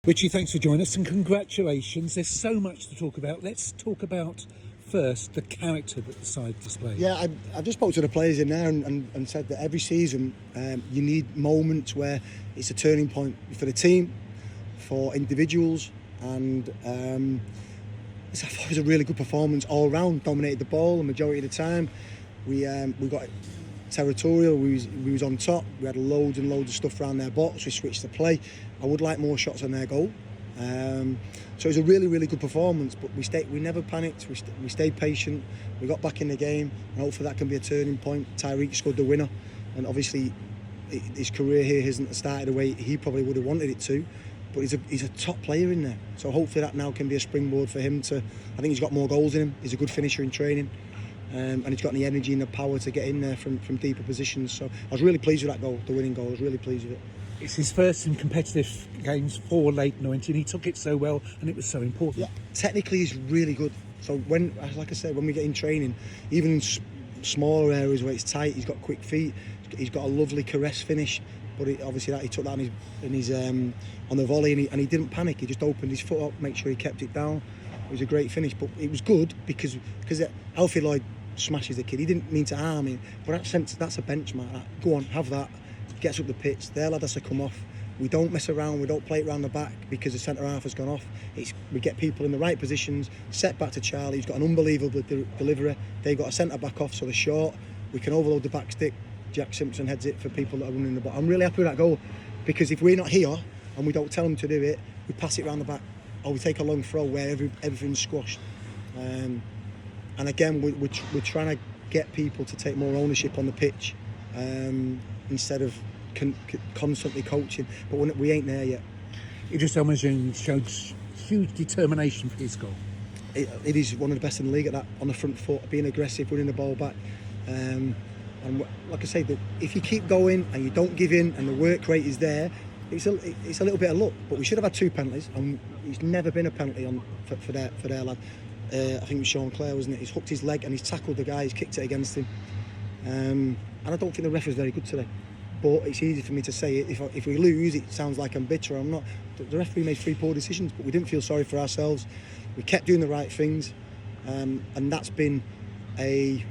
Richie, thanks for joining us and congratulations. There's so much to talk about. Let's talk about first the character that the side displays. Yeah, I just spoke to the players in there and said that every season you need moments where it's a turning point for the team, for individuals, and I thought it was a really good performance all round. Dominated the ball the majority of the time. We got territorial. We was on top. We had loads and loads of stuff around their box. We switched the play. I would like more shots on their goal. So it was a really, really good performance. But we never panicked. We stayed patient. We got back in the game, and hopefully that can be a turning point. Tyreek scored the winner, and obviously his career here hasn't started the way he probably would have wanted it to. But he's a top player in there. So hopefully that now can be a springboard for him to. I think he's got more goals in him. He's a good finisher in training. And he's got the energy and the power to get in there from deeper positions. So I was really pleased with that goal, the winning goal. I was really pleased with it. It's his first in competitive games for Leyton Orient, and he took it so well, and it was so important. Yeah, technically he's really good. So like I said, when we get in training, even in smaller areas where it's tight, he's got quick feet. He's got a lovely caress finish. But obviously he took that in his on the volley, and he didn't panic. He just opened his foot up, make sure he kept it down. It was a great finish, but it was good because Alfie Lloyd smashes the kid. He didn't mean to harm him, but that's a benchmark. Go on, have that. Gets up the pitch. Their lad has to come off. We don't mess around. We don't play it around the back because the centre half has gone off. We get people in the right positions. Set back to Charlie. He's got an unbelievable delivery. They've got a centre back off, so they're short. We can overload the back stick. Jack Simpson heads it for people that are running the ball. I'm really happy with that goal because if we're not here and we don't tell them to do it, we pass it around the back or we take a long throw where everything's squashed. And again, we're trying to get people to take more ownership on the pitch instead of constantly coaching. But we ain't there yet. Idris El-Majoun showed huge determination for his goal. It is one of the best in the league at that, on the front foot, being aggressive, winning the ball back. And like I say, if you keep going and you don't give in and the work rate is there, it's a little bit of luck. But we should have had 2 penalties, and it's never been a penalty for their lad. I think it was Sean Clare, wasn't it? He's hooked his leg and he's tackled the guy, he's kicked it against him. And I don't think the ref was very good today. But it's easy for me to say it. If we lose, it sounds like I'm bitter. I'm not. The referee made 3 poor decisions, but we didn't feel sorry for ourselves. We kept doing the right things, and that's been a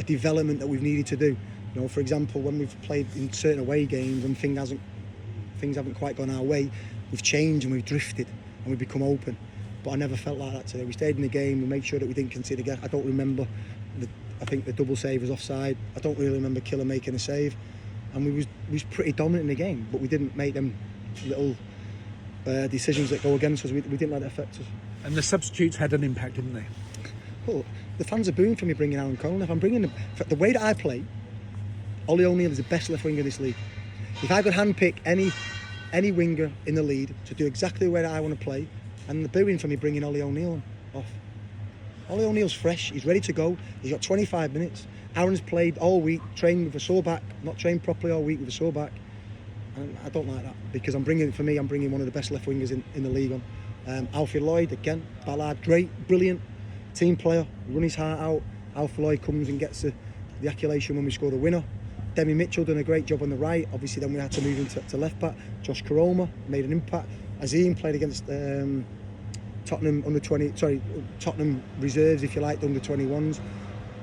development that we've needed to do. You know, for example, when we've played in certain away games and things haven't quite gone our way, we've changed and we've drifted and we've become open. But I never felt like that today. We stayed in the game. We made sure that we didn't concede again. I don't remember. I think the double save was offside. I don't really remember Killer making a save. And we was pretty dominant in the game, but we didn't make them little decisions that go against us. We didn't let it affect us. And the substitutes had an impact, didn't they? Well, the fans are booing for me bringing Aaron Conlon. If I'm bringing them, the way that I play, Ollie O'Neill is the best left winger in this league. If I could handpick any winger in the league to do exactly the way that I want to play, and the booing for me bringing Ollie O'Neill off. Ollie O'Neill's fresh, he's ready to go, he's got 25 minutes. Aaron's played all week, trained with a sore back, not trained properly all week with a sore back. And I don't like that because I'm bringing one of the best left wingers in the league on. Alfie Lloyd, again, Ballard, great, brilliant team player, run his heart out. Alfie Lloyd comes and gets the accolation when we score the winner. Demi Mitchell done a great job on the right. Obviously then we had to move him to left back. Josh Karoma made an impact. Azim played against Tottenham reserves, if you like, the under 21s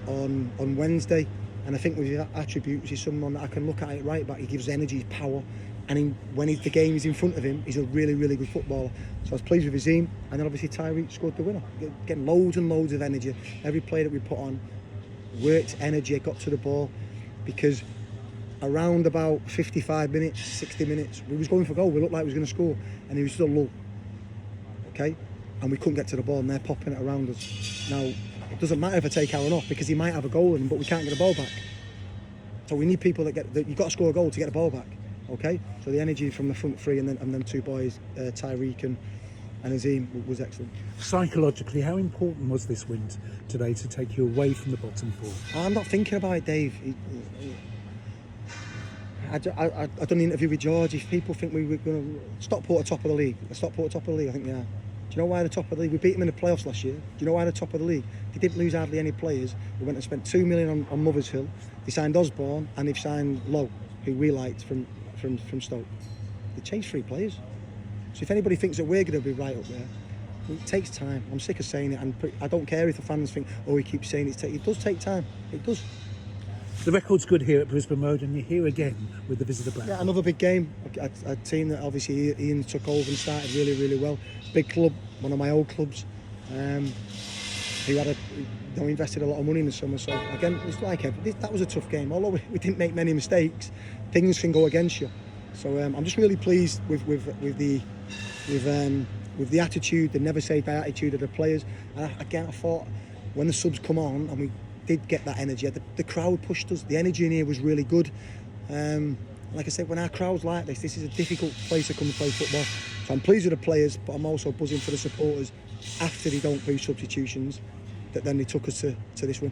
on Wednesday. And I think with his attributes, he's someone that I can look at it right back. He gives energy, power, and when the game is in front of him, he's a really, really good footballer. So I was pleased with Azim, and then obviously Tyreek scored the winner. Getting loads and loads of energy. Every play that we put on worked energy, got to the ball, because around about 55 minutes, 60 minutes, we was going for goal. We looked like we was going to score, and he was still low. Okay, and we couldn't get to the ball, and they're popping it around us. Now, it doesn't matter if I take Aaron off because he might have a goal in him, but we can't get the ball back. So we need people you've got to score a goal to get the ball back. Okay, so the energy from the front three and then 2 boys, Tyreek and Azim, was excellent. Psychologically, how important was this win today to take you away from the bottom 4? I'm not thinking about it, Dave. I done an interview with George. If people think we were going to Stockport top of the league, I think they are. Do you know why they're top of the league? We beat them in the playoffs last year. Do you know why they're top of the league? They didn't lose hardly any players. We went and spent $2 million on Mother's Hill. They signed Osborne and they've signed Lowe, who we liked from Stoke. They changed 3 players. So if anybody thinks that we're going to be right up there, it takes time. I'm sick of saying it, and I don't care if the fans think, oh, he keeps saying it does take time. It does. The record's good here at Brisbane Road, and you're here again with the Visitor Black. Yeah, another big game. A team that obviously Ian took over and started really, really well. Big club, one of my old clubs. Who had invested a lot of money in the summer. So again, it's like that was a tough game. Although we didn't make many mistakes, things can go against you. So I'm just really pleased with the attitude, the never say die attitude of the players. And again, I thought when the subs come on and we did get that energy, the crowd pushed us. The energy in here was really good. Like I said, when our crowd's like this is a difficult place to come and play football. So I'm pleased with the players, but I'm also buzzing for the supporters after they don't do substitutions, that then they took us to this win.